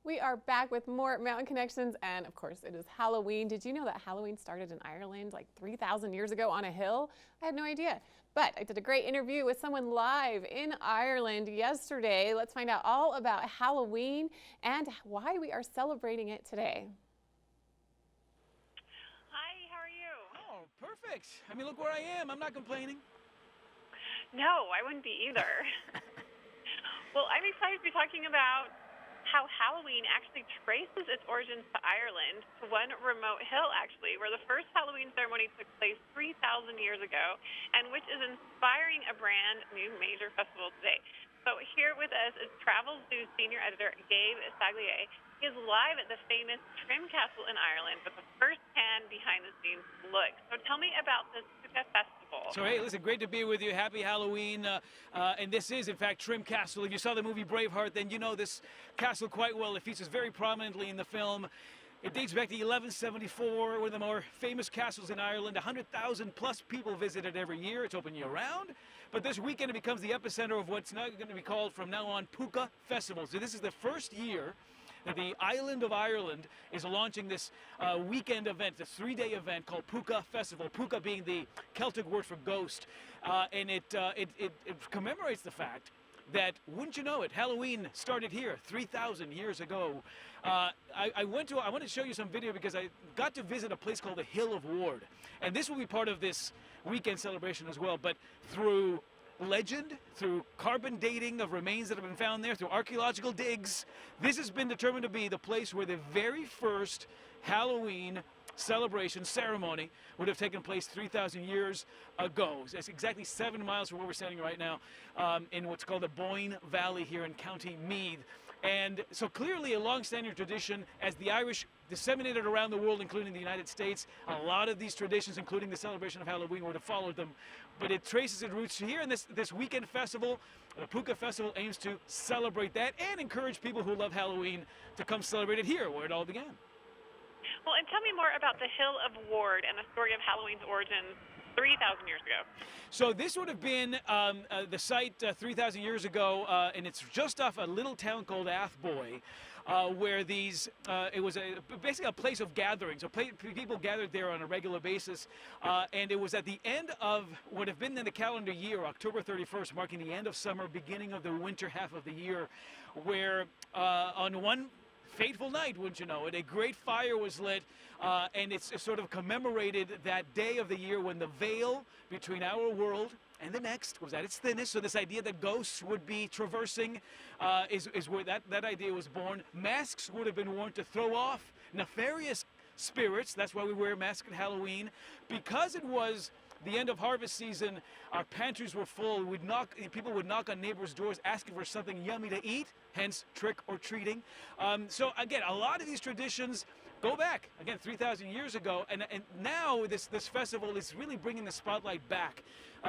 We are back with more Mountain Connections, and of course, it is Halloween. Did you know that Halloween started in Ireland like 3,000 years ago on a hill? I had no idea. But I did a great interview with someone live in Ireland yesterday. Let's find out all about Halloween and why we are celebrating it today. Hi, how are you? Oh, perfect. I mean, look where I am. I'm not complaining. No, I wouldn't be either. Well, I'm excited to be talking about how Halloween actually traces its origins to Ireland, to one remote hill, actually, where the first Halloween ceremony took place 3,000 years ago, and which is inspiring a brand new major festival today. So here with us is Travelzoo senior editor Gabe Saglie. He is live at the famous Trim Castle in Ireland with the first-hand behind-the-scenes look. So tell me about this festival. So, hey, listen, great to be with you. Happy Halloween. And this is, in fact, Trim Castle. If you saw the movie Braveheart, then you know this castle quite well. It features very prominently in the film. It dates back to 1174, one of the more famous castles in Ireland. 100,000 plus people visit it every year. It's open year-round. But this weekend it becomes the epicenter of what's now going to be called, from now on, Puka Festival. So this is the first year that the island of Ireland is launching this weekend event, this 3-day event called Puka Festival. Puka being the Celtic word for ghost. And it commemorates the fact that, wouldn't you know it, Halloween started here 3,000 years ago. I want to show you some video because I got to visit a place called the Hill of Ward. And this will be part of this weekend celebration as well, but through legend, through carbon dating of remains that have been found there, through archaeological digs, this has been determined to be the place where the very first Halloween celebration ceremony would have taken place 3,000 years ago. It's exactly 7 miles from where we're standing right now, in what's called the Boyne Valley here in County Meath. And so clearly a long-standing tradition, as the Irish disseminated around the world, including the United States. A lot of these traditions, including the celebration of Halloween, would have followed them. But it traces its roots here in this weekend festival. The Puka Festival aims to celebrate that and encourage people who love Halloween to come celebrate it here, where it all began. Well, and tell me more about the Hill of Ward and the story of Halloween's origins 3,000 years ago. So this would have been the site 3,000 years ago, and it's just off a little town called Athboy, where it was basically a place of gathering. So people gathered there on a regular basis, and it was at the end of what would have been in the calendar year, October 31st, marking the end of summer, beginning of the winter half of the year, where on one fateful night, wouldn't you know it, a great fire was lit, and it's sort of commemorated that day of the year when the veil between our world and the next was at its thinnest. So this idea that ghosts would be traversing is where that idea was born. Masks would have been worn to throw off nefarious spirits. That's why we wear masks at Halloween. Because it was the end of harvest season, our pantries were full. People would knock on neighbors' doors asking for something yummy to eat, hence trick or treating. So again, a lot of these traditions go back, again, 3,000 years ago, and now this festival is really bringing the spotlight back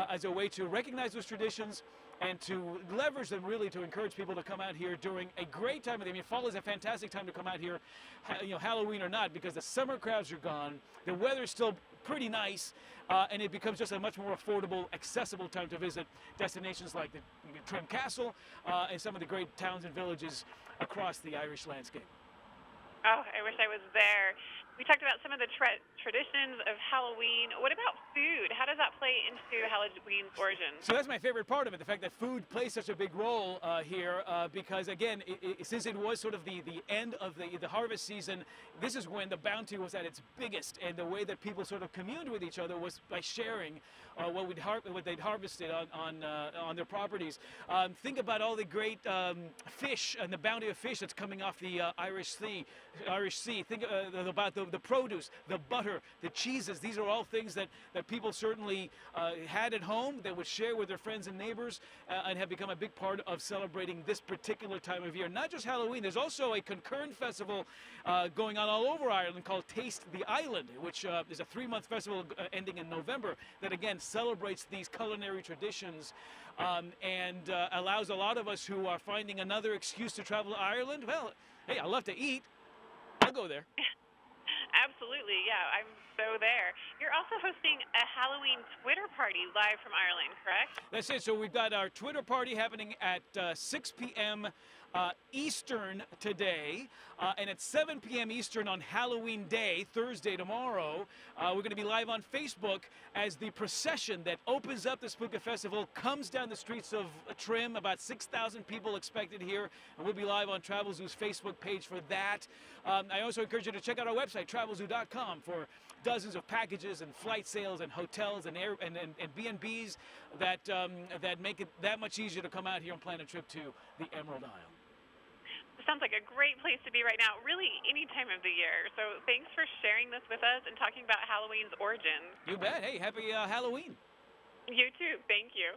as a way to recognize those traditions and to leverage them, really, to encourage people to come out here during a great time of the year. I mean, fall is a fantastic time to come out here, Halloween or not, because the summer crowds are gone, the weather's still pretty nice, and it becomes just a much more affordable, accessible time to visit destinations like the Trim Castle and some of the great towns and villages across the Irish landscape. Oh, I wish I was there. We talked about some of the traditions of Halloween. What about food? How does that play into Halloween's origins? So that's my favorite part of it, the fact that food plays such a big role here, because again, since it was sort of the end of the harvest season, this is when the bounty was at its biggest, and the way that people sort of communed with each other was by sharing what they'd harvested on their properties. Think about all the great fish and the bounty of fish that's coming off the Irish Sea. Think about the produce, the butter, the cheeses. These are all things that people certainly had at home, that would share with their friends and neighbors, and have become a big part of celebrating this particular time of year. Not just Halloween, there's also a concurrent festival going on all over Ireland called Taste the Island, which is a 3-month festival ending in November that, again, celebrates these culinary traditions and allows a lot of us who are finding another excuse to travel to Ireland. Well, hey, I love to eat. I'll go there. Absolutely, yeah. So there. You're also hosting a Halloween Twitter party live from Ireland, correct? That's it. So we've got our Twitter party happening at 6 p.m. Eastern today, and at 7 p.m. Eastern on Halloween Day, Thursday, tomorrow, we're going to be live on Facebook as the procession that opens up the Spooka Festival comes down the streets of Trim. About 6,000 people expected here, and we'll be live on Travelzoo's Facebook page for that. I also encourage you to check out our website, travelzoo.com, for dozens of packages and flight sales and hotels and B&Bs that make it that much easier to come out here and plan a trip to the Emerald Isle. Sounds like a great place to be right now, really any time of the year. So thanks for sharing this with us and talking about Halloween's origins. You bet. Hey, happy Halloween. You too. Thank you.